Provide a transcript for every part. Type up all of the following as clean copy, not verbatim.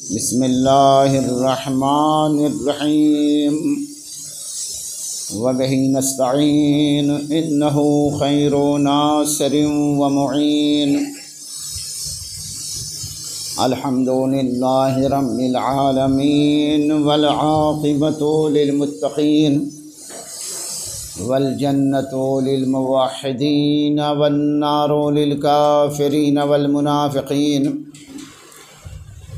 بسم اللہ الرحمن الرحیم وبہ نستعین انہ خیر ناصر ومعین الحمد للہ رب العالمین والعاقبۃ للمتقین والجنۃ للموحدین والنار للکافرین والمنافقین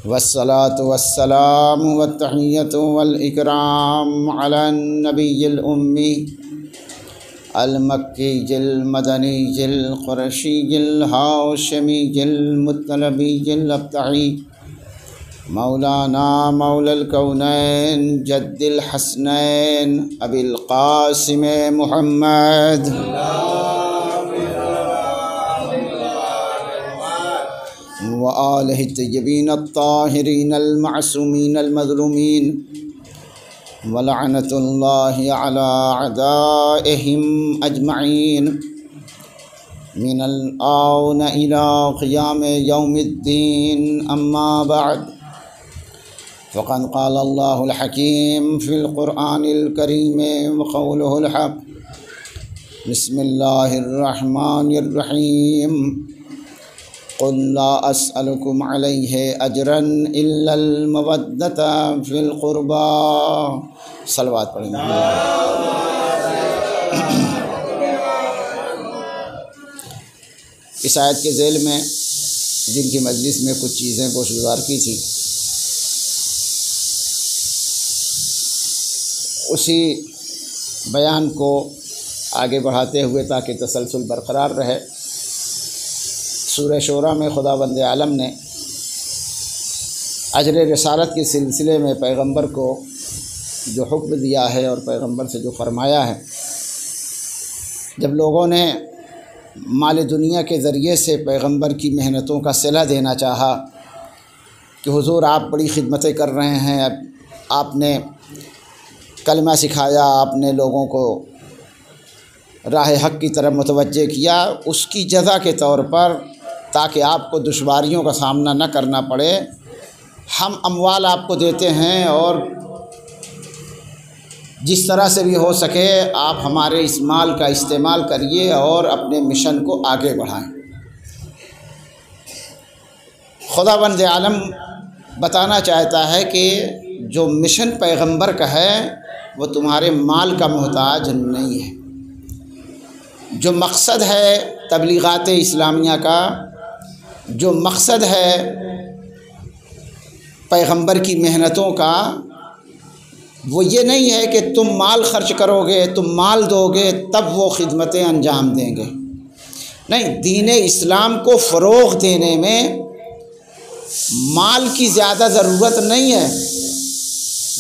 والصلاة والسلام والتحیۃ والاکرام علی النبی الأمی المکی المدنی القرشی الہاشمی المطلبی الابتعی مولانا مولا الکونین جد الحسنین ابی القاسم محمد وآلہ الطیبین الطاہرین المعصومین المظلومین ولعنۃ اللہ علی اعدائہم اجمعین من الآن الی قیام یوم الدین اما بعد فقد قال اللہ الحکیم فی القرآن الکریم وقولہ الحق بسم اللہ الرحمن الرحیم قل لا اسألكم علیہ اجرا الا المودۃ فی القربى صلوات پڑھیں گے۔ اس آیت کے ذیل میں جن کی مجلس میں کچھ چیزیں گوشگزار کی تھی، اسی بیان کو آگے بڑھاتے ہوئے تاکہ تسلسل برقرار رہے، سورہ شورى میں خداوند عالم نے اجر رسالت کے سلسلے میں پیغمبر کو جو حکم دیا ہے اور پیغمبر سے جو فرمایا ہے، جب لوگوں نے مال دنیا کے ذریعے سے پیغمبر کی محنتوں کا صلہ دینا چاہا کہ حضور آپ بڑی خدمتیں کر رہے ہیں، آپ نے کلمہ سکھایا، آپ نے لوگوں کو راہ حق کی طرف متوجہ کیا، اس کی جزا کے طور پر تاکہ آپ کو دشواریوں کا سامنا نہ کرنا پڑے، ہم اموال آپ کو دیتے ہیں اور جس طرح سے بھی ہو سکے آپ ہمارے اس مال کا استعمال کریے اور اپنے مشن کو آگے بڑھائیں۔ خداوند عالم بتانا چاہتا ہے کہ جو مشن پیغمبر کا ہے وہ تمہارے مال کا محتاج نہیں ہے۔ جو مقصد ہے تبلیغات اسلامیہ کا، جو مقصد ہے پیغمبر کی محنتوں کا، وہ یہ نہیں ہے کہ تم مال خرچ کرو گے، تم مال دو گے تب وہ خدمتیں انجام دیں گے، نہیں، دین اسلام کو فروغ دینے میں مال کی زیادہ ضرورت نہیں ہے،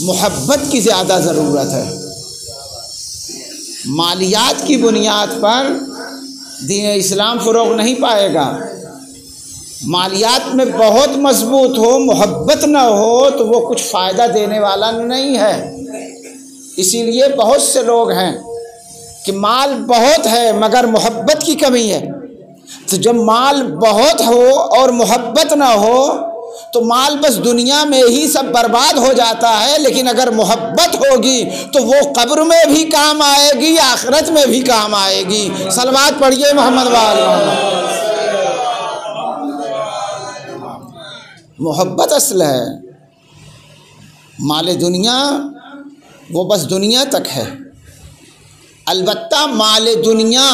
محبت کی زیادہ ضرورت ہے۔ مالیات کی بنیاد پر دین اسلام فروغ نہیں پائے گا، مالیات میں بہت مضبوط ہو، محبت نہ ہو تو وہ کچھ فائدہ دینے والا نہیں ہے۔ اسی لیے بہت سے لوگ ہیں کہ مال بہت ہے مگر محبت کی کمی ہے، تو جب مال بہت ہو اور محبت نہ ہو تو مال بس دنیا میں ہی سب برباد ہو جاتا ہے، لیکن اگر محبت ہوگی تو وہ قبر میں بھی کام آئے گی، آخرت میں بھی کام آئے گی۔ صلوات پڑھیے محمد وآلہ۔ محبت اصل ہے، مال دنیا وہ بس دنیا تک ہے، البتہ مال دنیا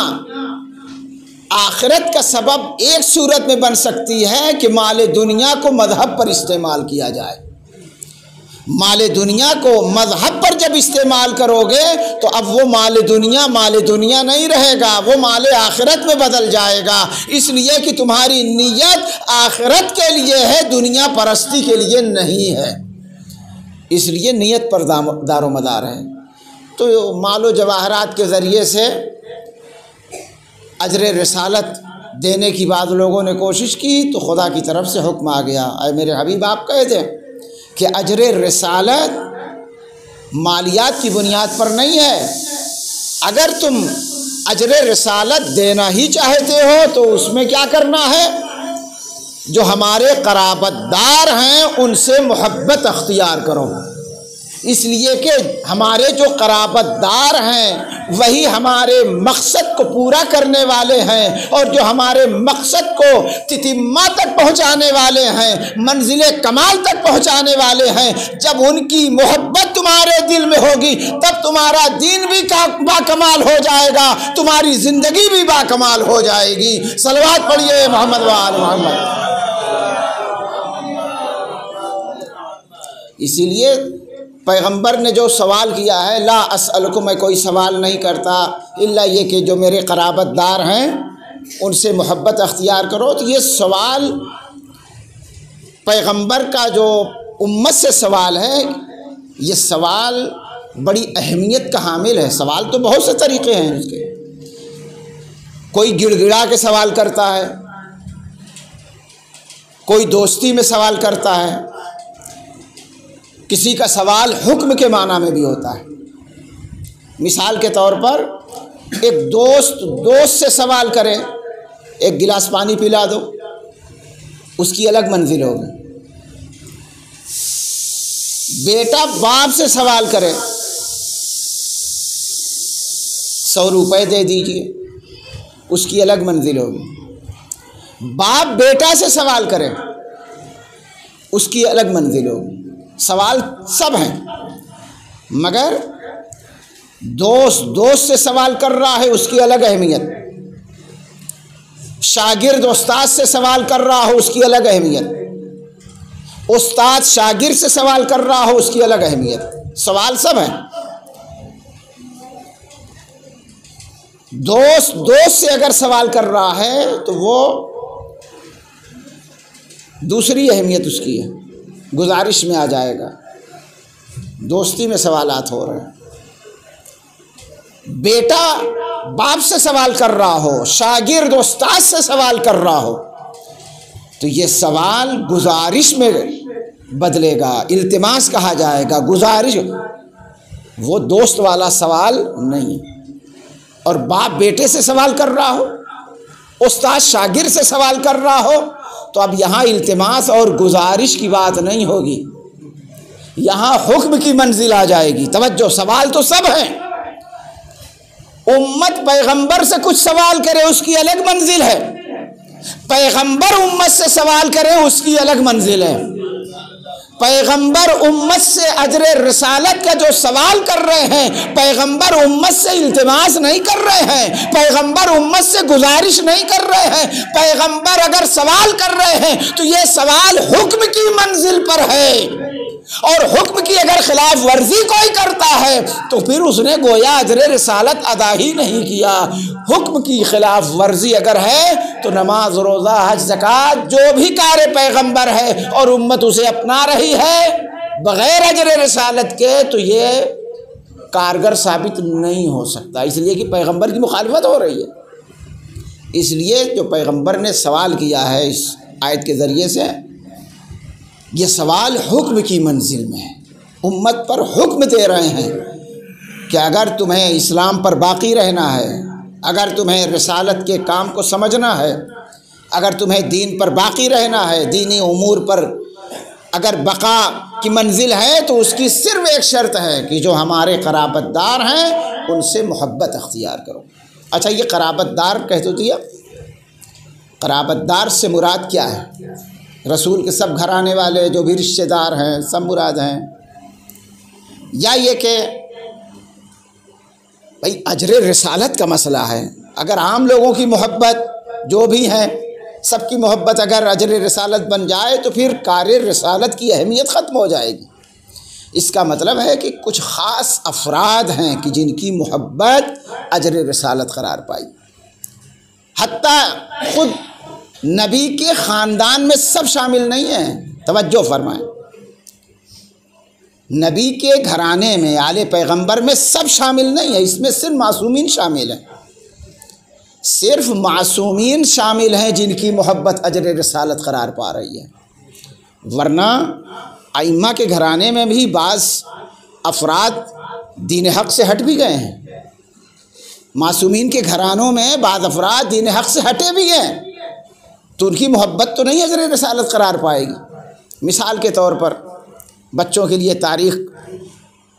آخرت کا سبب ایک صورت میں بن سکتی ہے کہ مال دنیا کو مذہب پر استعمال کیا جائے۔ مال دنیا کو مذہب پر جب استعمال کرو گے تو اب وہ مال دنیا نہیں رہے گا، وہ مال آخرت میں بدل جائے گا، اس لیے کہ تمہاری نیت آخرت کے لیے ہے، دنیا پرستی کے لیے نہیں ہے، اس لیے نیت پر دار و مدار ہے۔ تو مال و جواہرات کے ذریعے سے اجر رسالت دینے کی بعض لوگوں نے کوشش کی تو خدا کی طرف سے حکم آ گیا، اے میرے حبیب آپ کہہ دیں کہ اجر رسالت مالیات کی بنیاد پر نہیں ہے، اگر تم اجر رسالت دینا ہی چاہتے ہو تو اس میں کیا کرنا ہے؟ جو ہمارے قرابت دار ہیں ان سے محبت اختیار کرو، اس لیے کہ ہمارے جو قرابت دار ہیں وہی ہمارے مقصد کو پورا کرنے والے ہیں، اور جو ہمارے مقصد کو تتمہ تک پہنچانے والے ہیں، منزل کمال تک پہنچانے والے ہیں۔ جب ان کی محبت تمہارے دل میں ہوگی تب تمہارا دین بھی باکمال ہو جائے گا، تمہاری زندگی بھی باکمال ہو جائے گی۔ صلوات پڑھیے محمد و آل محمد۔ اسی لیے پیغمبر نے جو سوال کیا ہے، لا اسألکم، میں کوئی سوال نہیں کرتا الا یہ کہ جو میرے قرابت دار ہیں ان سے محبت اختیار کرو، تو یہ سوال پیغمبر کا جو امت سے سوال ہے، یہ سوال بڑی اہمیت کا حامل ہے۔ سوال تو بہت سے طریقے ہیں اس کے، کوئی گڑ گڑا کے سوال کرتا ہے، کوئی دوستی میں سوال کرتا ہے، کسی کا سوال حکم کے معنی میں بھی ہوتا ہے۔ مثال کے طور پر ایک دوست سے سوال کرے، ایک گلاس پانی پلا دو، اس کی الگ منزل ہوگی۔ بیٹا باپ سے سوال کرے، 100 روپے دے دیجئے، اس کی الگ منزل ہوگی۔ باپ بیٹا سے سوال کرے، اس کی الگ منزل ہوگی۔ سوال سب ہیں، مگر دوست سے سوال کر رہا ہے، اس کی الگ اہمیت۔ شاگرد استاد سے سوال کر رہا ہو، اس کی الگ اہمیت۔ استاد شاگرد سے سوال کر رہا ہو، اس کی الگ اہمیت۔ سوال سب ہیں۔ دوست سے اگر سوال کر رہا ہے تو وہ دوسری اہمیت اس کی ہے، گزارش میں آ جائے گا۔ دوستی میں سوالات ہو رہے ہیں۔ بیٹا باپ سے سوال کر رہا ہو، شاگرد استاد سے سوال کر رہا ہو، تو یہ سوال گزارش میں بدلے گا، التماس کہا جائے گا، گزارش، وہ دوست والا سوال نہیں۔ اور باپ بیٹے سے سوال کر رہا ہو، استاد شاگرد سے سوال کر رہا ہو، تو اب یہاں التماس اور گزارش کی بات نہیں ہوگی، یہاں حکم کی منزل آ جائے گی۔ توجہ، سوال تو سب ہیں۔ امت پیغمبر سے کچھ سوال کرے، اس کی الگ منزل ہے۔ پیغمبر امت سے سوال کرے، اس کی الگ منزل ہے۔ پیغمبر امت سے اجر رسالت کا جو سوال کر رہے ہیں، پیغمبر امت سے التماس نہیں کر رہے ہیں، پیغمبر امت سے گزارش نہیں کر رہے ہیں۔ پیغمبر اگر سوال کر رہے ہیں تو یہ سوال حکم کی منزل پر ہے، اور حکم کی اگر خلاف ورزی کوئی کرتا ہے تو پھر اس نے گویا اجر رسالت ادا ہی نہیں کیا۔ حکم کی خلاف ورزی اگر ہے تو نماز، روزہ، حج، زکوٰۃ، جو بھی کار پیغمبر ہے اور امت اسے اپنا رہی ہے بغیر اجر رسالت کے، تو یہ کارگر ثابت نہیں ہو سکتا، اس لیے کہ پیغمبر کی مخالفت ہو رہی ہے۔ اس لیے جو پیغمبر نے سوال کیا ہے اس آیت کے ذریعے سے، یہ سوال حکم کی منزل میں ہے۔ امت پر حکم دے رہے ہیں کہ اگر تمہیں اسلام پر باقی رہنا ہے، اگر تمہیں رسالت کے کام کو سمجھنا ہے، اگر تمہیں دین پر باقی رہنا ہے، دینی امور پر اگر بقا کی منزل ہے، تو اس کی صرف ایک شرط ہے کہ جو ہمارے قرابت دار ہیں ان سے محبت اختیار کرو۔ اچھا، یہ قرابت دار کہہ تو دیا، قرابت دار سے مراد کیا ہے؟ رسول کے سب گھرانے والے جو بھی رشتہ دار ہیں سب مراد ہیں، یا یہ کہ بھائی اجر رسالت کا مسئلہ ہے؟ اگر عام لوگوں کی محبت جو بھی ہیں سب کی محبت اگر اجر رسالت بن جائے تو پھر کار رسالت کی اہمیت ختم ہو جائے گی۔ اس کا مطلب ہے کہ کچھ خاص افراد ہیں کہ جن کی محبت اجر رسالت قرار پائی۔ حتیٰ خود نبی کے خاندان میں سب شامل نہیں ہیں، توجہ فرمائیں، نبی کے گھرانے میں، آل پیغمبر میں سب شامل نہیں ہیں، اس میں صرف معصومین شامل ہیں، صرف معصومین شامل ہیں جن کی محبت اجر رسالت قرار پا رہی ہے، ورنہ ائمہ کے گھرانے میں بھی بعض افراد دین حق سے ہٹ بھی گئے ہیں، معصومین کے گھرانوں میں بعض افراد دین حق سے ہٹے بھی ہیں، تو ان کی محبت تو نہیں اجر رسالت قرار پائے گی۔ مثال کے طور پر بچوں کے لیے تاریخ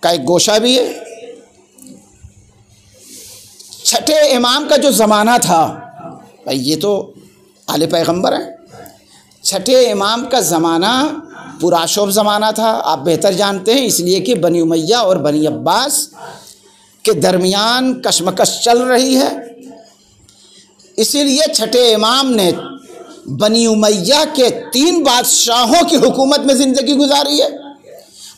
کا ایک گوشہ بھی ہے۔ چھٹے امام کا جو زمانہ تھا، بھائی یہ تو آل پیغمبر ہیں، چھٹے امام کا زمانہ پرآشوب زمانہ تھا، آپ بہتر جانتے ہیں، اس لیے کہ بنی امیہ اور بنی عباس کے درمیان کشمکش چل رہی ہے۔ اسی لیے چھٹے امام نے بنی امیہ کے 3 بادشاہوں کی حکومت میں زندگی گزاری ہے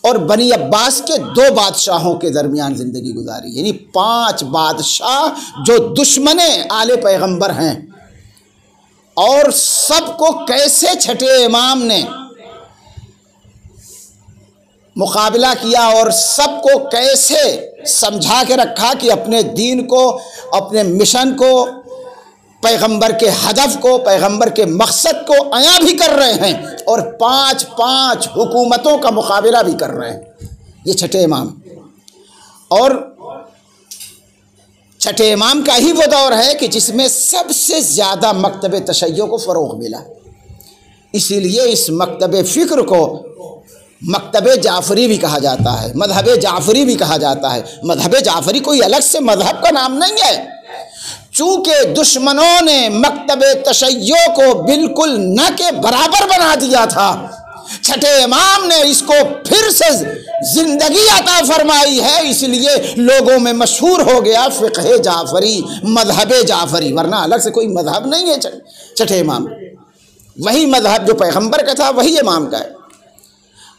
اور بنی عباس کے 2 بادشاہوں کے درمیان زندگی گزاری، یعنی 5 بادشاہ جو دشمن آل پیغمبر ہیں۔ اور سب کو کیسے چھٹے امام نے مقابلہ کیا اور سب کو کیسے سمجھا کے رکھا کہ اپنے دین کو، اپنے مشن کو، پیغمبر کے ہدف کو، پیغمبر کے مقصد کو عیاں بھی کر رہے ہیں اور 5 حکومتوں کا مقابلہ بھی کر رہے ہیں، یہ چھٹے امام۔ اور چھٹے امام کا ہی وہ دور ہے کہ جس میں سب سے زیادہ مکتب تشیع کو فروغ ملا، اسی لیے اس مکتب فکر کو مکتب جعفری بھی کہا جاتا ہے، مذہب جعفری بھی کہا جاتا ہے۔ مذہب جعفری کوئی الگ سے مذہب کا نام نہیں ہے، چونکہ دشمنوں نے مکتب تشیع کو بالکل نہ کے برابر بنا دیا تھا، چھٹے امام نے اس کو پھر سے زندگی عطا فرمائی ہے، اس لیے لوگوں میں مشہور ہو گیا فقہ جعفری، مذہب جعفری، ورنہ الگ سے کوئی مذہب نہیں ہے چھٹے امام۔ وہی مذہب جو پیغمبر کا تھا وہی امام کا ہے۔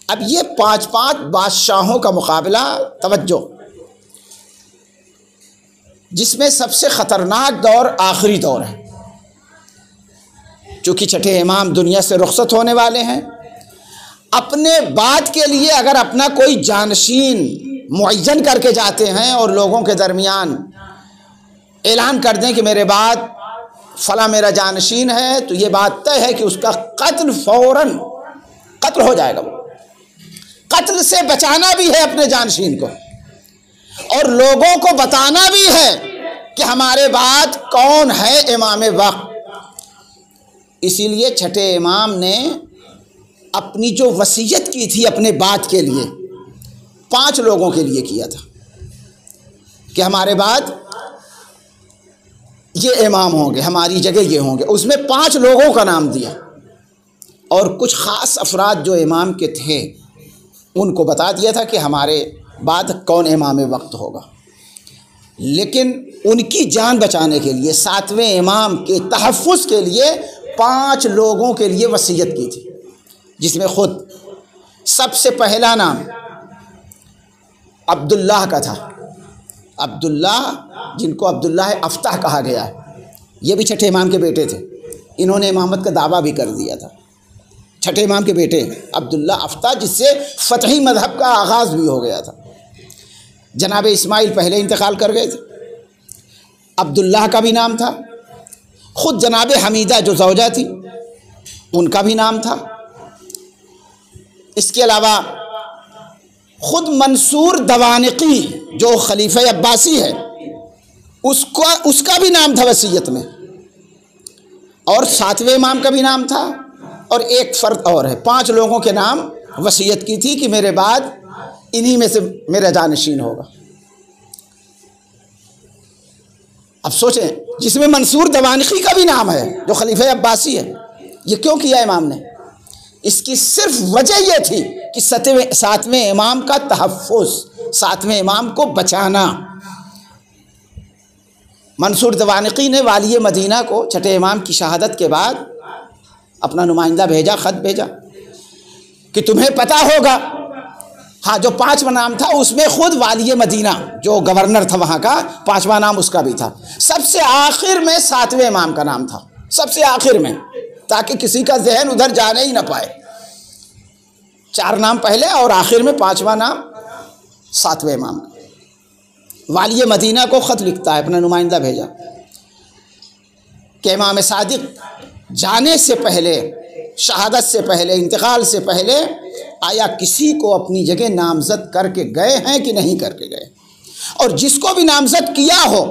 اب یہ 5 بادشاہوں کا مقابلہ، توجہ، جس میں سب سے خطرناک دور آخری دور ہے، چونکہ چھٹے امام دنیا سے رخصت ہونے والے ہیں۔ اپنے بعد کے لیے اگر اپنا کوئی جانشین معین کر کے جاتے ہیں اور لوگوں کے درمیان اعلان کر دیں کہ میرے بعد فلاں میرا جانشین ہے، تو یہ بات طے ہے کہ اس کا قتل فوراً قتل ہو جائے گا۔ وہ قتل سے بچانا بھی ہے اپنے جانشین کو، اور لوگوں کو بتانا بھی ہے کہ ہمارے بعد کون ہے امام وقت۔ اسی لیے چھٹے امام نے اپنی جو وصیت کی تھی اپنے بعد کے لیے 5 لوگوں کے لیے کیا تھا کہ ہمارے بعد یہ امام ہوں گے، ہماری جگہ یہ ہوں گے، اس میں 5 لوگوں کا نام دیا، اور کچھ خاص افراد جو امام کے تھے ان کو بتا دیا تھا کہ ہمارے بعد کون امام وقت ہوگا۔ لیکن ان کی جان بچانے کے لیے 7ویں امام کے تحفظ کے لیے 5 لوگوں کے لیے وصیت کی تھی، جس میں خود سب سے پہلا نام عبداللہ کا تھا۔ عبداللہ، جن کو عبداللہ افتح کہا گیا ہے، یہ بھی چھٹے امام کے بیٹے تھے، انہوں نے امامت کا دعویٰ بھی کر دیا تھا۔ چھٹے امام کے بیٹے عبداللہ افتح، جس سے فتحی مذہب کا آغاز بھی ہو گیا تھا۔ جناب اسماعیل پہلے انتقال کر گئے تھے، عبداللہ کا بھی نام تھا، خود جناب حمیدہ جو زوجہ تھی ان کا بھی نام تھا۔ اس کے علاوہ خود منصور دوانقی جو خلیفہ عباسی ہے اس کا بھی نام تھا وصیت میں، اور 7ویں امام کا بھی نام تھا، اور ایک فرد اور ہے۔ 5 لوگوں کے نام وصیت کی تھی کہ میرے بعد انہی میں سے میرا جانشین ہوگا۔ اب سوچیں، جس میں منصور دوانقی کا بھی نام ہے جو خلیفہ عباسی ہے، یہ کیوں کیا امام نے؟ اس کی صرف وجہ یہ تھی کہ 7ویں امام کا تحفظ، 7ویں امام کو بچانا۔ منصور دوانقی نے والی مدینہ کو چھٹے امام کی شہادت کے بعد اپنا نمائندہ بھیجا، خط بھیجا کہ تمہیں پتہ ہوگا، ہاں جو 5واں نام تھا اس میں خود والی مدینہ جو گورنر تھا وہاں کا 5واں نام اس کا بھی تھا، سب سے آخر میں 7ویں امام کا نام تھا، سب سے آخر میں، تاکہ کسی کا ذہن ادھر جانے ہی نہ پائے۔ 4 نام پہلے اور آخر میں 5واں نام 7ویں امام کا۔ والی مدینہ کو خط لکھتا ہے، اپنا نمائندہ بھیجا کہ امام صادق جانے سے پہلے، شہادت سے پہلے، انتقال سے پہلے آیا کسی کو اپنی جگہ نامزد کر کے گئے ہیں کہ نہیں کر کے گئے، اور جس کو بھی نامزد کیا ہو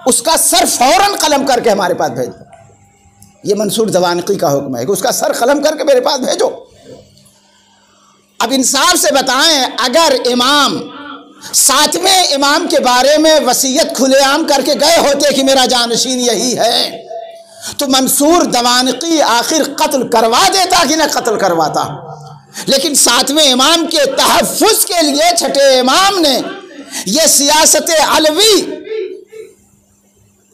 اس کا سر فوراً قلم کر کے ہمارے پاس بھیج دو۔ یہ منصور دوانقی کا حکم ہے کہ اس کا سر قلم کر کے میرے پاس بھیجو۔ اب انصاف سے بتائیں، اگر امام 7ویں امام کے بارے میں وصیت کھلے عام کر کے گئے ہوتے کہ میرا جانشین یہی ہے، تو منصور دوانقی آخر قتل کروا دیتا کہ نہ قتل کرواتا؟ لیکن 7ویں امام کے تحفظ کے لیے 6 امام نے یہ سیاست علوی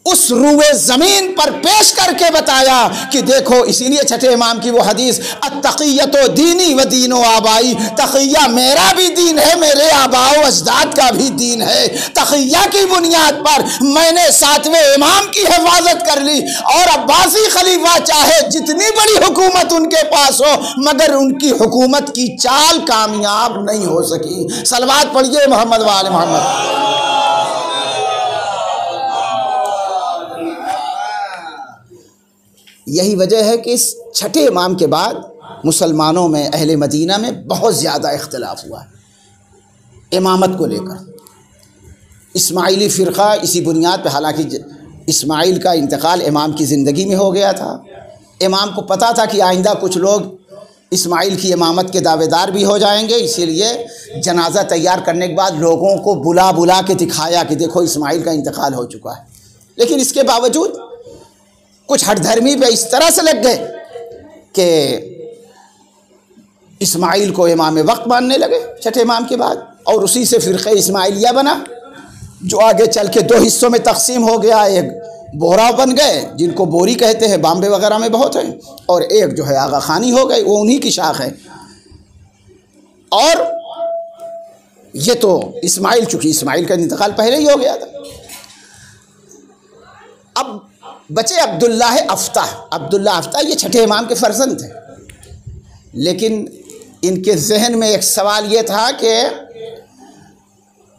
اس روئے زمین پر پیش کر کے بتایا کہ دیکھو، اسی لیے 6 امام کی وہ حدیث التقیۃ دینی و دین و آبائی، تقیہ میرا بھی دین ہے، میرے آباء و اجداد کا بھی دین ہے، تقیہ کی بنیاد پر میں نے 7ویں امام کی حفاظت کر لی، اور عباسی خلیفہ چاہے جتنی بڑی حکومت ان کے پاس ہو مگر ان کی حکومت کی چال کامیاب نہیں ہو سکی۔ صلوات پڑھیے محمد و آل محمد۔ یہی وجہ ہے کہ اس 6 امام کے بعد مسلمانوں میں، اہل مدینہ میں بہت زیادہ اختلاف ہوا ہے امامت کو لے کر۔ اسماعیلی فرقہ اسی بنیاد پہ، حالانکہ اسماعیل کا انتقال امام کی زندگی میں ہو گیا تھا، امام کو پتہ تھا کہ آئندہ کچھ لوگ اسماعیل کی امامت کے دعوے دار بھی ہو جائیں گے، اسی لیے جنازہ تیار کرنے کے بعد لوگوں کو بلا کے دکھایا کہ دیکھو اسماعیل کا انتقال ہو چکا ہے۔ لیکن اس کے باوجود کچھ ہٹ دھرمی پہ اس طرح سے لگ گئے کہ اسماعیل کو امام وقت ماننے لگے 6 امام کے بعد، اور اسی سے فرقہ اسماعیلیہ بنا، جو آگے چل کے 2 حصوں میں تقسیم ہو گیا۔ ایک بورا بن گئے جن کو بوری کہتے ہیں، بامبے وغیرہ میں بہت ہیں، اور ایک جو ہے آغا خانی ہو گئی، وہ انہی کی شاخ ہے۔ اور یہ تو اسماعیل، چونکہ اسماعیل کا انتقال پہلے ہی ہو گیا تھا۔ اب بچے عبداللہ افتح، یہ 6 امام کے فرزند تھے، لیکن ان کے ذہن میں ایک سوال یہ تھا کہ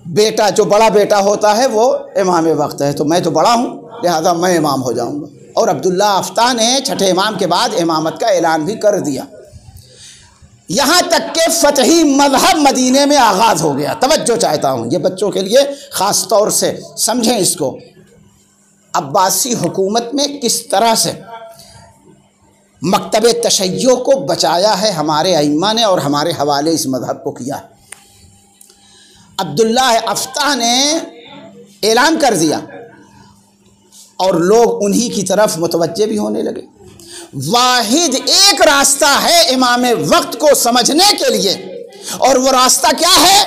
بیٹا، جو بڑا بیٹا ہوتا ہے وہ امام وقت ہے، تو میں تو بڑا ہوں لہذا میں امام ہو جاؤں گا۔ اور عبداللہ افتح نے 6 امام کے بعد امامت کا اعلان بھی کر دیا، یہاں تک کہ فتحی مذہب مدینے میں آغاز ہو گیا۔ توجہ چاہتا ہوں، یہ بچوں کے لیے خاص طور سے سمجھیں اس کو۔ عباسی حکومت میں کس طرح سے مکتب تشیع کو بچایا ہے ہمارے ائمہ نے، اور ہمارے حوالے اس مذہب کو کیا ہے۔ عبداللہ افتح نے اعلان کر دیا اور لوگ انہی کی طرف متوجہ بھی ہونے لگے۔ واحد ایک راستہ ہے امام وقت کو سمجھنے کے لیے، اور وہ راستہ کیا ہے؟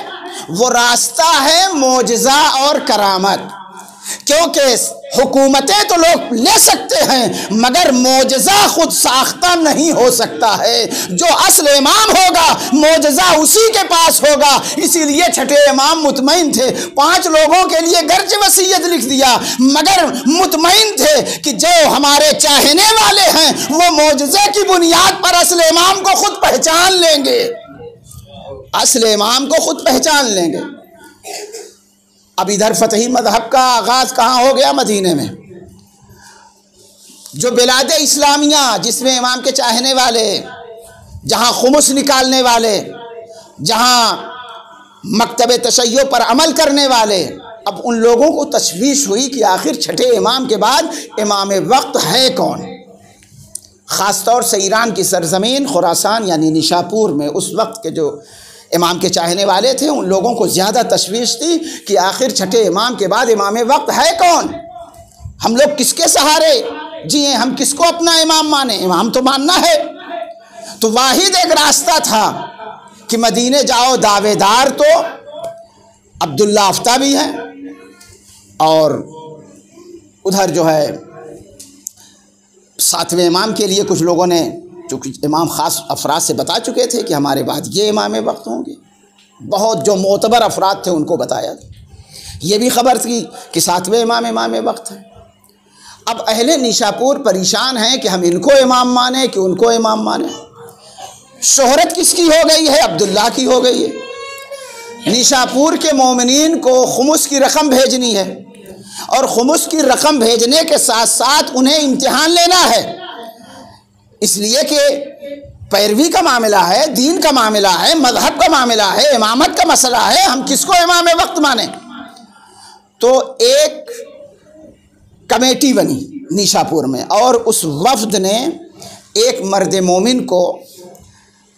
وہ راستہ ہے معجزہ اور کرامت، کیونکہ حکومتیں تو لوگ لے سکتے ہیں مگر معجزہ خود ساختہ نہیں ہو سکتا ہے۔ جو اصل امام ہوگا معجزہ اسی کے پاس ہوگا۔ اسی لیے 6 امام مطمئن تھے، 5 لوگوں کے لیے گرچہ وصیت لکھ دیا مگر مطمئن تھے کہ جو ہمارے چاہنے والے ہیں وہ معجزے کی بنیاد پر اصل امام کو خود پہچان لیں گے، اصل امام کو خود پہچان لیں گے۔ اب ادھر فتحی مذہب کا آغاز کہاں ہو گیا؟ مدینے میں۔ جو بلاد اسلامیہ جس میں امام کے چاہنے والے، جہاں خمس نکالنے والے، جہاں مکتب تشیع پر عمل کرنے والے، اب ان لوگوں کو تشویش ہوئی کہ آخر 6 امام کے بعد امام وقت ہے کون؟ خاص طور سے ایران کی سرزمین خراسان یعنی نشاپور میں اس وقت کے جو امام کے چاہنے والے تھے، ان لوگوں کو زیادہ تشویش تھی کہ آخر 6 امام کے بعد امام وقت ہے کون؟ ہم لوگ کس کے سہارے جیئیں؟ ہم کس کو اپنا امام مانیں؟ امام تو ماننا ہے۔ تو واحد ایک راستہ تھا کہ مدینے جاؤ، دعوے دار تو عبداللہ افتح بھی ہیں، اور ادھر جو ہے 7ویں امام کے لیے کچھ لوگوں نے، چونکہ امام خاص افراد سے بتا چکے تھے کہ ہمارے بعد یہ امام وقت ہوں گے، بہت جو معتبر افراد تھے ان کو بتایا تھا، یہ بھی خبر تھی کہ 7ویں امام وقت ہے۔ اب اہل نیشاپور پریشان ہیں کہ ہم ان کو امام مانیں کہ ان کو امام مانیں۔ شہرت کس کی ہو گئی ہے؟ عبداللہ کی ہو گئی ہے۔ نیشاپور کے مومنین کو خمس کی رقم بھیجنی ہے، اور خمس کی رقم بھیجنے کے ساتھ ساتھ انہیں امتحان لینا ہے، اس لیے کہ پیروی کا معاملہ ہے، دین کا معاملہ ہے، مذہب کا معاملہ ہے، امامت کا مسئلہ ہے، ہم کس کو امام وقت مانیں؟ تو ایک کمیٹی بنی نیشاپور میں، اور اس وفد نے ایک مرد مومن کو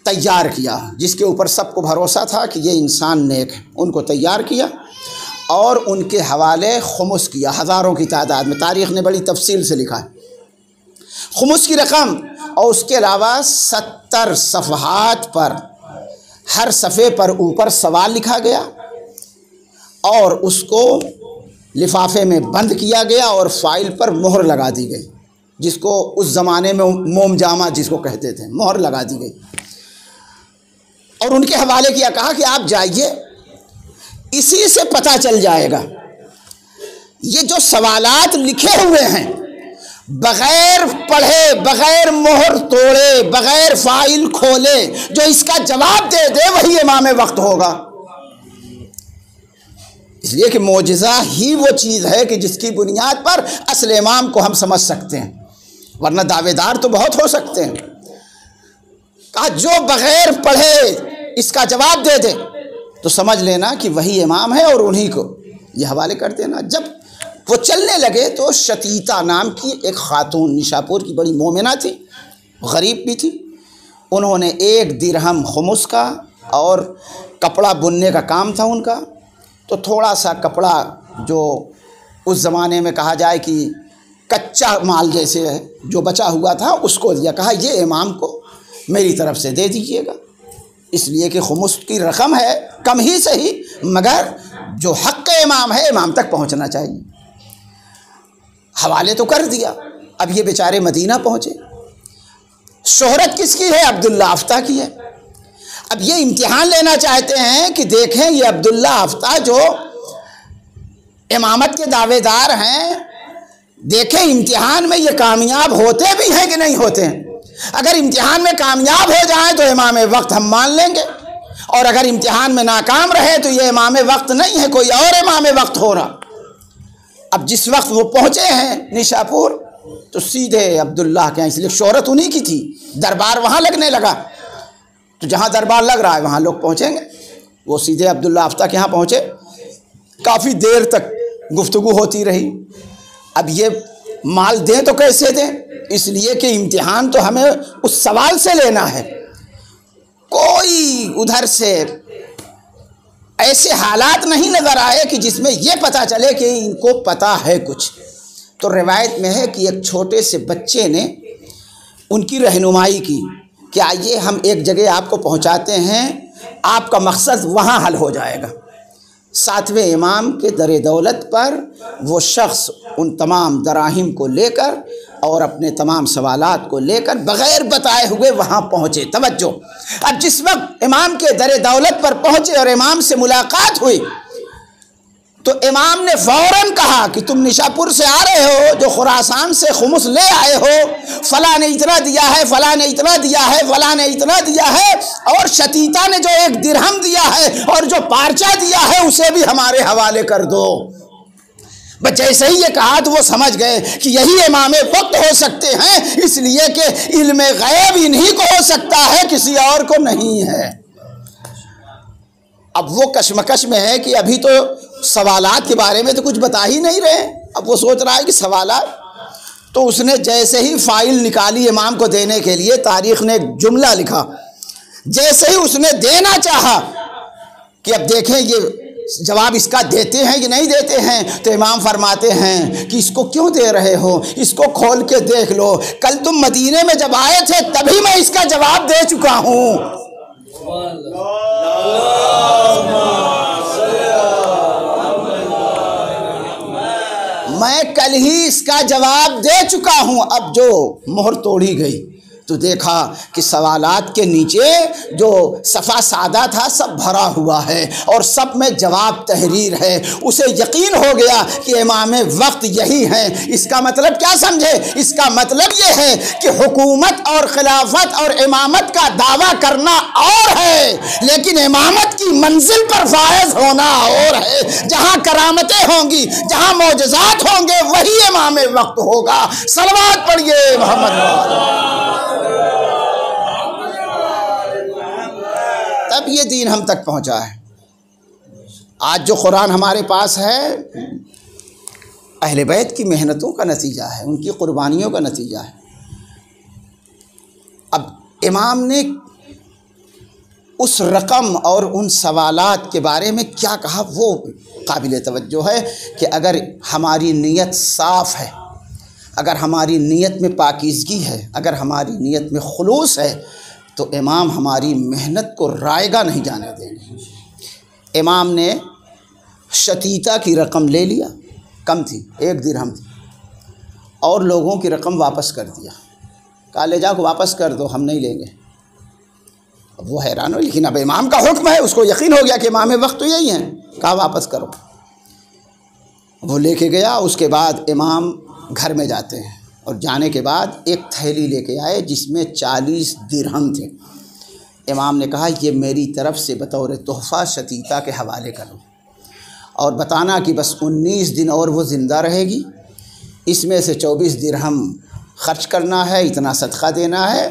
تیار کیا جس کے اوپر سب کو بھروسہ تھا کہ یہ انسان نیک ہے، ان کو تیار کیا اور ان کے حوالے خمس کیا ہزاروں کی تعداد میں، تاریخ نے بڑی تفصیل سے لکھا ہے خمس کی رقم، اور اس کے علاوہ 70 صفحات پر ہر صفحے پر اوپر سوال لکھا گیا اور اس کو لفافے میں بند کیا گیا اور فائل پر مہر لگا دی گئی، جس کو اس زمانے میں موم جامہ جس کو کہتے تھے، مہر لگا دی گئی اور ان کے حوالے کیا، کہا کہ آپ جائیے، اسی سے پتہ چل جائے گا یہ جو سوالات لکھے ہوئے ہیں بغیر پڑھے، بغیر مہر توڑے، بغیر فائل کھولے جو اس کا جواب دے دے وہی امام وقت ہوگا۔ اس لیے کہ معجزہ ہی وہ چیز ہے کہ جس کی بنیاد پر اصل امام کو ہم سمجھ سکتے ہیں، ورنہ دعوے دار تو بہت ہو سکتے ہیں۔ کہا جو بغیر پڑھے اس کا جواب دے دے تو سمجھ لینا کہ وہی امام ہے اور انہی کو یہ حوالے کر دینا۔ جب وہ چلنے لگے تو شتیتا نام کی ایک خاتون نیشاپور کی بڑی مومنہ تھی، غریب بھی تھی، انہوں نے 1 درہم خمس کا اور کپڑا بننے کا کام تھا ان کا، تو تھوڑا سا کپڑا جو اس زمانے میں کہا جائے کہ کچا مال جیسے ہے جو بچا ہوا تھا اس کو دیا، کہا یہ امام کو میری طرف سے دے دیجئے گا، اس لیے کہ خمس کی رقم ہے کم ہی صحیح مگر جو حق امام ہے امام تک پہنچنا چاہیے۔ حوالے تو کر دیا، اب یہ بیچارے مدینہ پہنچے، شہرت کس کی ہے؟ عبداللہ آفتہ کی ہے۔ اب یہ امتحان لینا چاہتے ہیں کہ دیکھیں یہ عبداللہ آفتہ جو امامت کے دعوے دار ہیں، دیکھیں امتحان میں یہ کامیاب ہوتے بھی ہیں کہ نہیں ہوتے ہیں۔ اگر امتحان میں کامیاب ہو جائیں تو امام وقت ہم مان لیں گے، اور اگر امتحان میں ناکام رہے تو یہ امام وقت نہیں ہے، کوئی اور امام وقت ہو رہا۔ اب جس وقت وہ پہنچے ہیں نیشاپور تو سیدھے عبداللہ کے، اس لیے شہرت انہی کی تھی، دربار وہاں لگنے لگا، تو جہاں دربار لگ رہا ہے وہاں لوگ پہنچیں گے، وہ سیدھے عبداللہ آفتہ کے یہاں پہنچے، کافی دیر تک گفتگو ہوتی رہی۔ اب یہ مال دیں تو کیسے دیں، اس لیے کہ امتحان تو ہمیں اس سوال سے لینا ہے، کوئی ادھر سے ایسے حالات نہیں نظر آئے کہ جس میں یہ پتہ چلے کہ ان کو پتہ ہے کچھ۔ تو روایت میں ہے کہ ایک چھوٹے سے بچے نے ان کی رہنمائی کی کہ آئیے ہم ایک جگہ آپ کو پہنچاتے ہیں، آپ کا مقصد وہاں حل ہو جائے گا۔ 7ویں امام کے در دولت پر وہ شخص ان تمام دراہم کو لے کر اور اپنے تمام سوالات کو لے کر بغیر بتائے ہوئے وہاں پہنچے۔ توجہ، اب جس وقت امام کے در دولت پر پہنچے اور امام سے ملاقات ہوئی تو امام نے فوراً کہا کہ تم نیشاپور سے آ رہے ہو، جو خراسان سے خمس لے آئے ہو، فلاں نے اتنا دیا ہے، فلاں نے اتنا دیا ہے، فلاں نے اتنا دیا ہے، اور شتیتا نے جو 1 درہم دیا ہے اور جو پارچہ دیا ہے اسے بھی ہمارے حوالے کر دو۔ بس جیسے ہی یہ کہا تو وہ سمجھ گئے کہ یہی امام وقت ہو سکتے ہیں، اس لیے کہ علم غیب انہی کو ہو سکتا ہے، کسی اور کو نہیں ہے۔ اب وہ کشمکش میں ہے کہ ابھی تو سوالات کے بارے میں تو کچھ بتا ہی نہیں رہے، اب وہ سوچ رہا ہے کہ سوالات، تو اس نے جیسے ہی فائل نکالی امام کو دینے کے لیے، تاریخ نے ایک جملہ لکھا، جیسے ہی اس نے دینا چاہا کہ اب دیکھیں یہ جواب اس کا دیتے ہیں کہ نہیں دیتے ہیں، تو امام فرماتے ہیں کہ اس کو کیوں دے رہے ہو، اس کو کھول کے دیکھ لو، کل تم مدینے میں جب آئے تھے تبھی میں اس کا جواب دے چکا ہوں۔ میں کل ہی اس کا جواب دے چکا ہوں۔ اب جو مہر توڑی گئی تو دیکھا کہ سوالات کے نیچے جو صفحہ سادہ تھا سب بھرا ہوا ہے اور سب میں جواب تحریر ہے۔ اسے یقین ہو گیا کہ امام وقت یہی ہیں۔ اس کا مطلب کیا سمجھے؟ اس کا مطلب یہ ہے کہ حکومت اور خلافت اور امامت کا دعویٰ کرنا اور ہے، لیکن امامت کی منزل پر فائز ہونا اور ہے۔ جہاں کرامتیں ہوں گی، جہاں معجزات ہوں گے، وہی امام وقت ہوگا۔ صلوات پڑھیے محمد۔ تب یہ دین ہم تک پہنچا ہے۔ آج جو قرآن ہمارے پاس ہے اہل بیت کی محنتوں کا نتیجہ ہے، ان کی قربانیوں کا نتیجہ ہے۔ اب امام نے اس رقم اور ان سوالات کے بارے میں کیا کہا وہ قابل توجہ ہے کہ اگر ہماری نیت صاف ہے، اگر ہماری نیت میں پاکیزگی ہے، اگر ہماری نیت میں خلوص ہے تو امام ہماری محنت کو رائگاں نہیں جانے دیں گے۔ امام نے شتیتا کی رقم لے لیا، کم تھی، 1 درہم تھی، اور لوگوں کی رقم واپس کر دیا، کہا لے جا کو واپس کر دو، ہم نہیں لیں گے۔ اب وہ حیران ہو، لیکن اب امام کا حکم ہے، اس کو یقین ہو گیا کہ امام وقت تو یہی ہیں، کہا واپس کرو۔ وہ لے کے گیا۔ اس کے بعد امام گھر میں جاتے ہیں، اور جانے کے بعد ایک تھیلی لے کے آئے جس میں 40 درہم تھے۔ امام نے کہا یہ میری طرف سے بطور تحفہ شتیتا کے حوالے کرو، اور بتانا کہ بس 19 دن اور وہ زندہ رہے گی، اس میں سے 24 درہم خرچ کرنا ہے، اتنا صدقہ دینا ہے۔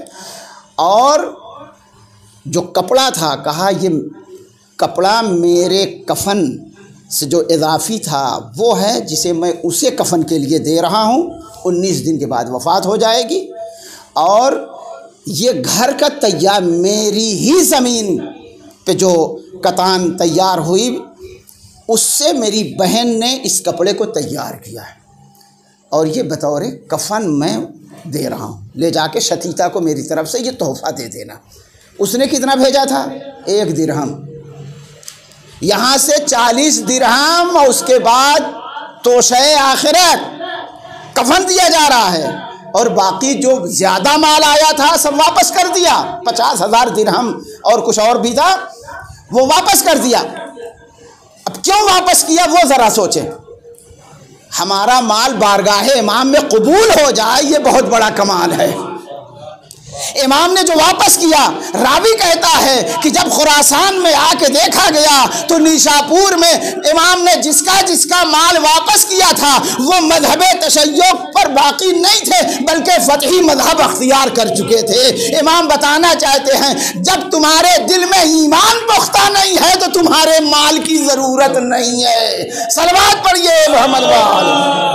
اور جو کپڑا تھا، کہا یہ کپڑا میرے کفن سے جو اضافی تھا وہ ہے جسے میں اسے کفن کے لیے دے رہا ہوں، 19 دن کے بعد وفات ہو جائے گی۔ اور یہ گھر کا تیار، میری ہی زمین پہ جو کتان تیار ہوئی اس سے میری بہن نے اس کپڑے کو تیار کیا ہے، اور یہ بطور کفن میں دے رہا ہوں، لے جا کے شتیتا کو میری طرف سے یہ تحفہ دے دینا۔ اس نے کتنا بھیجا تھا؟ 1 درہم۔ یہاں سے 40 درہم، اور اس کے بعد توشہ آخرت کفن دیا جا رہا ہے، اور باقی جو زیادہ مال آیا تھا سب واپس کر دیا، 50,000 درہم اور کچھ اور بھی تھا وہ واپس کر دیا۔ اب کیوں واپس کیا وہ ذرا سوچیں۔ ہمارا مال بارگاہ امام میں قبول ہو جائے یہ بہت بڑا کمال ہے۔ امام نے جو واپس کیا، راوی کہتا ہے کہ جب خراسان میں آ کے دیکھا گیا تو نیشاپور میں امام نے جس کا مال واپس کیا تھا وہ مذہب تشیع پر باقی نہیں تھے بلکہ فتحی مذہب اختیار کر چکے تھے۔ امام بتانا چاہتے ہیں جب تمہارے دل میں ایمان پختہ نہیں ہے تو تمہارے مال کی ضرورت نہیں ہے۔ صلوات پڑھیے محمد وآلہ۔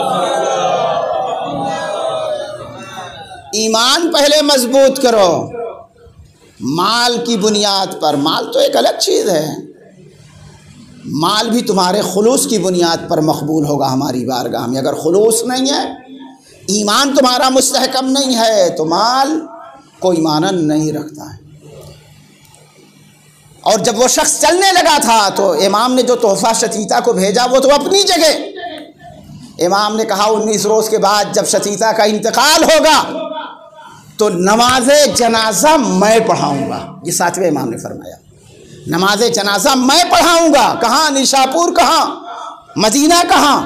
ایمان پہلے مضبوط کرو، مال کی بنیاد پر۔ مال تو ایک الگ چیز ہے، مال بھی تمہارے خلوص کی بنیاد پر مقبول ہوگا ہماری بارگاہ میں۔ اگر خلوص نہیں ہے، ایمان تمہارا مستحکم نہیں ہے تو مال کوئی معنی نہیں رکھتا ہے۔ اور جب وہ شخص چلنے لگا تھا تو امام نے جو تحفہ شتیتا کو بھیجا وہ تو اپنی جگہ۔ امام نے کہا 19 روز کے بعد جب شتیتا کا انتقال ہوگا تو نماز جنازہ میں پڑھاؤں گا۔ یہ 7ویں امام نے فرمایا، نماز جنازہ میں پڑھاؤں گا۔ کہاں؟ نیشاپور کہاں؟ مدینہ کہاں؟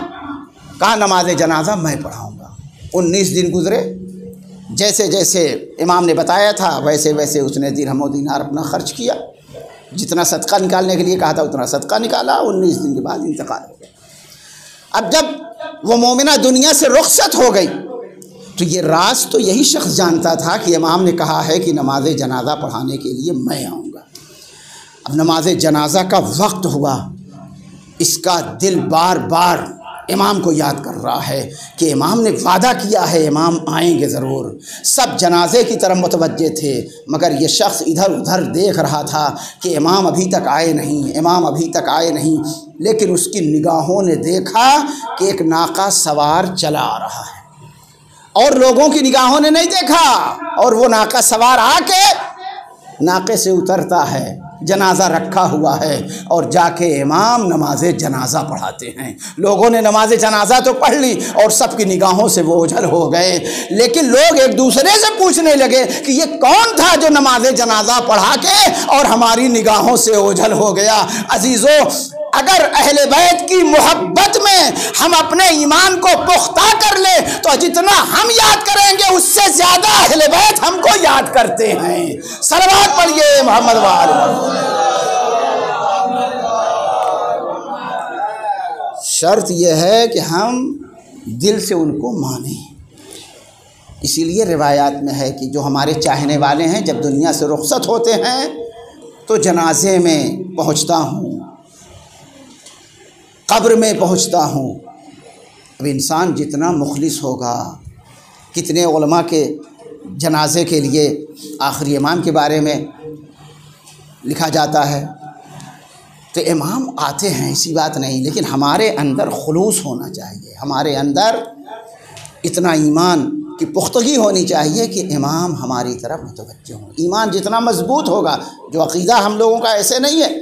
کہاں نماز جنازہ میں پڑھاؤں گا۔ 19 دن گزرے، جیسے جیسے امام نے بتایا تھا ویسے ویسے اس نے درہم و دینار اپنا خرچ کیا، جتنا صدقہ نکالنے کے لیے کہا تھا اتنا صدقہ نکالا۔ 19 دن کے بعد انتقال ہو گیا۔ اب جب وہ مومنہ دنیا سے رخصت ہو گئی تو یہ راز تو یہی شخص جانتا تھا کہ امام نے کہا ہے کہ نماز جنازہ پڑھانے کے لیے میں آؤں گا۔ اب نماز جنازہ کا وقت ہوا، اس کا دل بار بار امام کو یاد کر رہا ہے کہ امام نے وعدہ کیا ہے امام آئیں گے ضرور۔ سب جنازے کی طرف متوجہ تھے مگر یہ شخص ادھر ادھر دیکھ رہا تھا کہ امام ابھی تک آئے نہیں، امام ابھی تک آئے نہیں۔ لیکن اس کی نگاہوں نے دیکھا کہ ایک ناقہ سوار چلا آ رہا ہے، اور لوگوں کی نگاہوں نے نہیں دیکھا، اور وہ ناقہ سوار آ کے ناقے سے اترتا ہے، جنازہ رکھا ہوا ہے، اور جا کے امام نماز جنازہ پڑھاتے ہیں۔ لوگوں نے نماز جنازہ تو پڑھ لی اور سب کی نگاہوں سے وہ اوجھل ہو گئے، لیکن لوگ ایک دوسرے سے پوچھنے لگے کہ یہ کون تھا جو نماز جنازہ پڑھا کے اور ہماری نگاہوں سے اوجھل ہو گیا۔ عزیزو، اگر اہل بیت کی محبت میں ہم اپنے ایمان کو پختہ کر لیں تو جتنا ہم یاد کریں گے اس سے زیادہ اہل بیت ہم کو یاد کرتے ہیں۔ صلوات پڑھیے محمد وآلہ۔ شرط یہ ہے کہ ہم دل سے ان کو مانیں۔ اسی لیے روایات میں ہے کہ جو ہمارے چاہنے والے ہیں جب دنیا سے رخصت ہوتے ہیں تو جنازے میں پہنچتا ہوں، قبر میں پہنچتا ہوں، اب انسان جتنا مخلص ہوگا، کتنے علماء کے جنازے کے لیے آخری امام کے بارے میں لکھا جاتا ہے، تو امام آتے ہیں، ایسی بات نہیں، لیکن ہمارے اندر خلوص ہونا چاہیے، ہمارے اندر اتنا ایمان کی پختگی ہونی چاہیے کہ امام ہماری طرف متوجہ ہوں۔ ایمان جتنا مضبوط ہوگا، جو عقیدہ ہم لوگوں کا ایسے نہیں ہے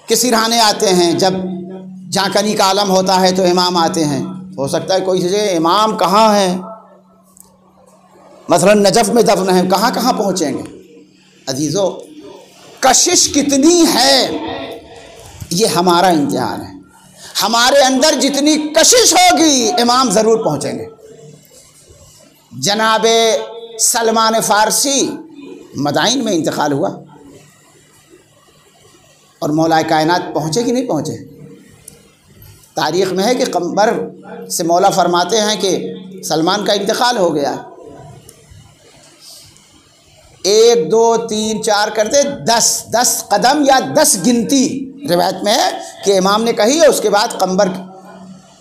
کہ سرہانے آتے ہیں، جب جانکنی کا عالم ہوتا ہے تو امام آتے ہیں، ہو سکتا ہے کوئی چیزیں امام کہاں ہیں، مثلا نجف میں دفن ہے، کہاں کہاں پہنچیں گے؟ عزیزو، کشش کتنی ہے یہ ہمارا امتحان ہے، ہمارے اندر جتنی کشش ہوگی امام ضرور پہنچیں گے۔ جناب سلمان فارسی مدائن میں انتقال ہوا اور مولا کائنات پہنچے کہ نہیں پہنچے؟ تاریخ میں ہے کہ قمبر سے مولا فرماتے ہیں کہ سلمان کا انتقال ہو گیا، 1 2 3 4 کرتے 10 قدم یا 10 گنتی روایت میں ہے کہ امام نے کہی ہے۔ اس کے بعد قمبر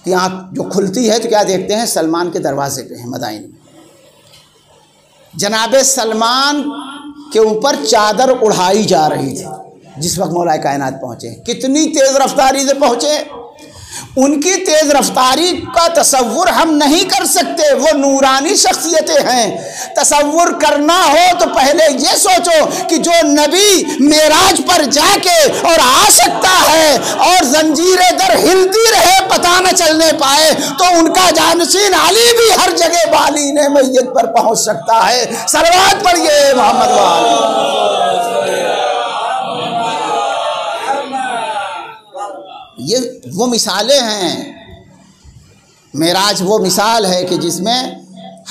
کی آنکھ جو کھلتی ہے تو کیا دیکھتے ہیں؟ سلمان کے دروازے پہ ہیں مدائن میں۔ جناب سلمان کے اوپر چادر اڑائی جا رہی تھی جس وقت مولا کائنات پہنچے۔ کتنی تیز رفتاری سے پہنچے، ان کی تیز رفتاری کا تصور ہم نہیں کر سکتے، وہ نورانی شخصیتیں ہیں۔ تصور کرنا ہو تو پہلے یہ سوچو کہ جو نبی معراج پر جا کے اور آ سکتا ہے اور زنجیر در ہلتی رہے پتہ نہ چلنے پائے، تو ان کا جانشین علی بھی ہر جگہ بالین میت پر پہنچ سکتا ہے۔ صلوات پڑھیے محمد یہ وہ مثالیں ہیں۔ معراج وہ مثال ہے کہ جس میں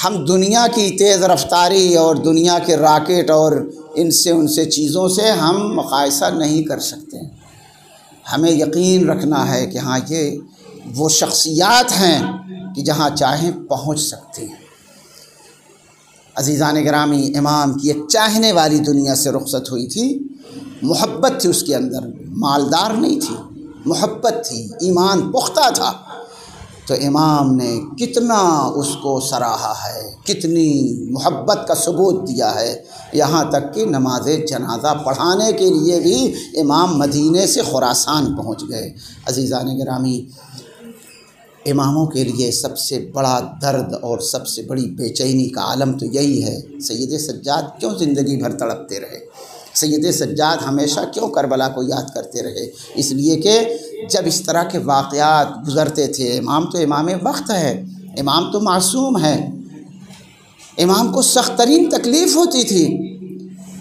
ہم دنیا کی تیز رفتاری اور دنیا کے راکٹ اور ان سے چیزوں سے ہم مقایسہ نہیں کر سکتے۔ ہمیں یقین رکھنا ہے کہ ہاں یہ وہ شخصیات ہیں کہ جہاں چاہیں پہنچ سکتے ہیں۔ عزیزان گرامی، امام کی ایک چاہنے والی دنیا سے رخصت ہوئی تھی، محبت تھی اس کے اندر، مالدار نہیں تھی، محبت تھی، ایمان پختہ تھا، تو امام نے کتنا اس کو سراہا ہے، کتنی محبت کا ثبوت دیا ہے، یہاں تک کہ نماز جنازہ پڑھانے کے لیے بھی امام مدینے سے خراسان پہنچ گئے۔ عزیزان گرامی، اماموں کے لیے سب سے بڑا درد اور سب سے بڑی بے چینی کا عالم تو یہی ہے، سید سجاد کیوں زندگی بھر تڑپتے رہے، سید سجاد ہمیشہ کیوں کربلا کو یاد کرتے رہے؟ اس لیے کہ جب اس طرح کے واقعات گزرتے تھے، امام تو امام وقت ہے، امام تو معصوم ہے، امام کو سخت ترین تکلیف ہوتی تھی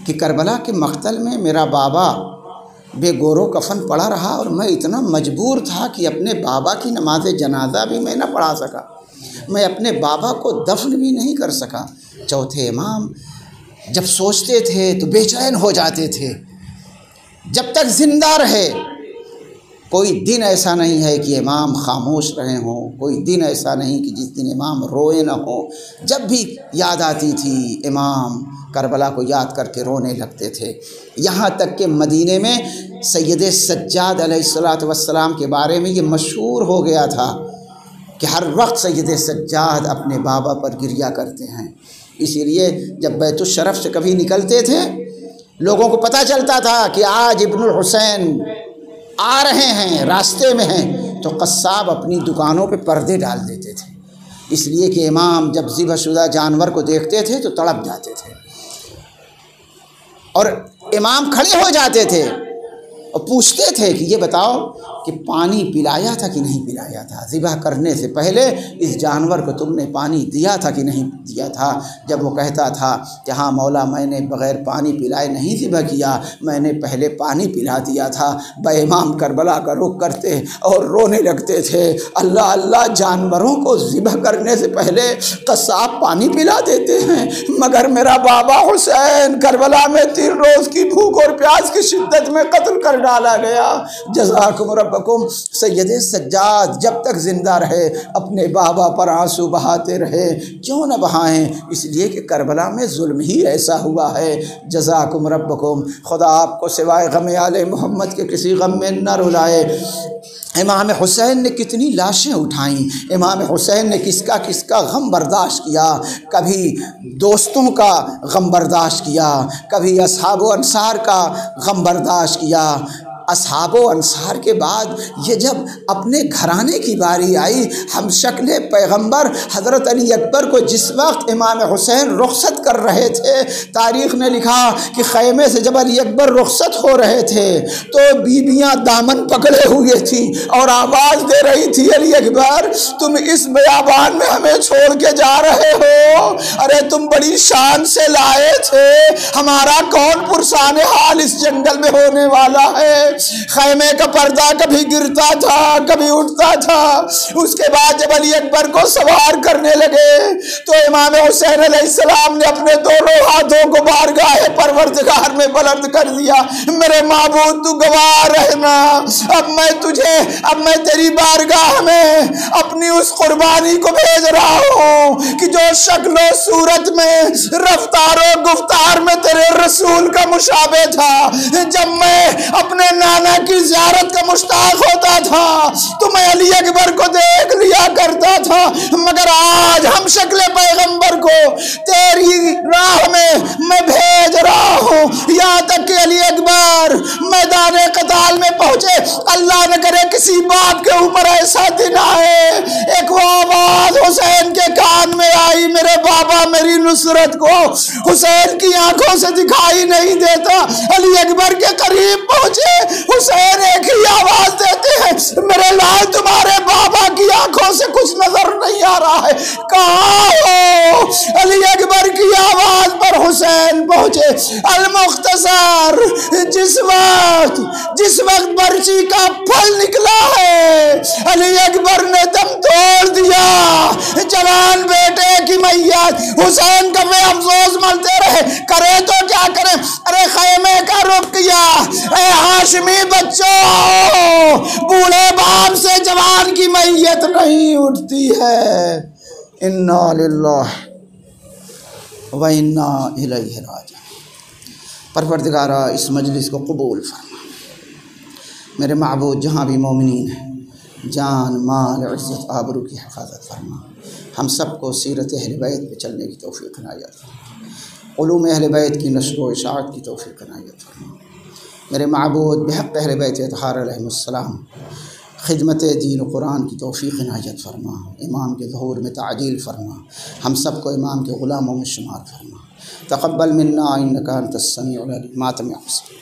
کہ کربلا کے مقتل میں میرا بابا بے گور و کفن پڑا رہا اور میں اتنا مجبور تھا کہ اپنے بابا کی نماز جنازہ بھی میں نہ پڑھا سکا، میں اپنے بابا کو دفن بھی نہیں کر سکا۔ چوتھے امام جب سوچتے تھے تو بے چین ہو جاتے تھے، جب تک زندہ رہے کوئی دن ایسا نہیں ہے کہ امام خاموش رہے ہوں، کوئی دن ایسا نہیں کہ جس دن امام روئے نہ ہوں۔ جب بھی یاد آتی تھی امام کربلا کو یاد کر کے رونے لگتے تھے، یہاں تک کہ مدینے میں سید سجاد علیہ السلام کے بارے میں یہ مشہور ہو گیا تھا کہ ہر وقت سید سجاد اپنے بابا پر گریہ کرتے ہیں۔ اسی لیے جب بیت الشرف سے کبھی نکلتے تھے، لوگوں کو پتہ چلتا تھا کہ آج ابن الحسین آ رہے ہیں، راستے میں ہیں، تو قصاب اپنی دکانوں پہ پردے ڈال دیتے تھے، اس لیے کہ امام جب ذبح شدہ جانور کو دیکھتے تھے تو تڑپ جاتے تھے، اور امام کھڑے ہو جاتے تھے اور پوچھتے تھے کہ یہ بتاؤ کہ پانی پلایا تھا کہ نہیں پلایا تھا، ذبح کرنے سے پہلے اس جانور کو تم نے پانی دیا تھا کہ نہیں دیا تھا؟ جب وہ کہتا تھا کہ ہاں مولا میں نے بغیر پانی پلائے نہیں ذبح کیا، میں نے پہلے پانی پلا دیا تھا، بے امام کربلا کا رخ کرتے اور رونے لگتے تھے، اللہ اللہ، جانوروں کو ذبح کرنے سے پہلے قصاب پانی پلا دیتے ہیں، مگر میرا بابا حسین کربلا میں 3 روز کی بھوک اور پیاس کی شدت میں قتل کر ڈالا گیا۔ جزاکم ربکم۔ سید سجاد جب تک زندہ رہے اپنے بابا پر آنسو بہاتے رہے، کیوں نہ بہائیں؟ اس لیے کہ کربلا میں ظلم ہی ایسا ہوا ہے۔ جزاکم ربکم۔ خدا آپ کو سوائے غم آل محمد کے کسی غم میں نہ رلائے۔ امام حسین نے کتنی لاشیں اٹھائیں، امام حسین نے کس کا غم برداشت کیا، کبھی دوستوں کا غم برداشت کیا، کبھی اصحاب و انصار کا غم برداشت کیا۔ اصحاب و انصار کے بعد یہ جب اپنے گھرانے کی باری آئی، ہم شکل پیغمبر حضرت علی اکبر کو جس وقت امام حسین رخصت کر رہے تھے، تاریخ نے لکھا کہ خیمے سے جب علی اکبر رخصت ہو رہے تھے تو بیویاں دامن پکڑے ہوئے تھیں اور آواز دے رہی تھی، علی اکبر تم اس بیابان میں ہمیں چھوڑ کے جا رہے ہو، ارے تم بڑی شان سے لائے تھے، ہمارا کون پرسان حال اس جنگل میں ہونے والا ہے۔ خیمے کا پردہ کبھی گرتا تھا کبھی اٹھتا تھا۔ اس کے بعد جب علی اکبر کو سوار کرنے لگے تو امام حسین علیہ السلام نے اپنے دونوں ہاتھوں کو بارگاہ پروردگار میں بلند کر دیا، میرے معبود تو گواہ رہنا، اب میں تیری بارگاہ میں اپنی اس قربانی کو بھیج رہا ہوں کہ جو شکل و صورت میں، رفتار و گفتار میں تیرے رسول کا مشابہ تھا۔ جب میں اپنے نانا کی زیارت کا مشتاق ہوتا تھا تو میں علی اکبر کو دیکھ لیا کرتا تھا، مگر آج ہم شکل پیغمبر کو تیری راہ میں بھیج رہا ہوں، یہاں تک کہ علی اکبر میدان قتال میں پہنچے۔ اللہ نہ کرے کسی باپ کے اوپر ایسا دن آئے، ایک وہ آواز حسین کے کان میں آئی، میرے بابا میری نصرت کو حسین کی آنکھوں سے دکھائی نہیں دیتا۔ علی اکبر کے قریب پہنچے، حسین ایک ہی آواز دیتے ہیں، میرے لال تمہارے بابا کی آنکھوں سے کچھ نظر نہیں آ رہا ہے، کہاں ہو؟ علی اکبر کی آواز پر حسین پہنچے۔ المختصر جس وقت برچی کا پھل نکلا ہے، علی اکبر نے دم توڑ دیا، جوان بیٹے کی میت حسین کا میں افسوس ملتے رہے، کرے تو کیا کرے، ارے خیمے کا رخ کیا، اے ہاشمی بچوں، بوڑھے باپ سے جوان کی میت نہیں اٹھتی ہے۔ انا للہ و انا الیہ راجعون۔ پروردگارا اس مجلس کو قبول فرما، میرے معبود جہاں بھی مومنین ہیں جان مال عزت آبرو کی حفاظت فرما، ہم سب کو سیرت اہل بیت پہ چلنے کی توفیق عنایت فرما، علوم اہل بیت کی نشر و اشاعت کی توفیق عنایت فرما۔ میرے معبود بحق اہل بیت اطہار علیہ السلام خدمت دین و قرآن کی توفیق عنایت فرما، امام کے ظہور میں تعجیل فرما، ہم سب کو امام کے غلاموں میں شمار فرما۔ تقبل منا انک انت السمیع العلیم۔ ماتم حسین۔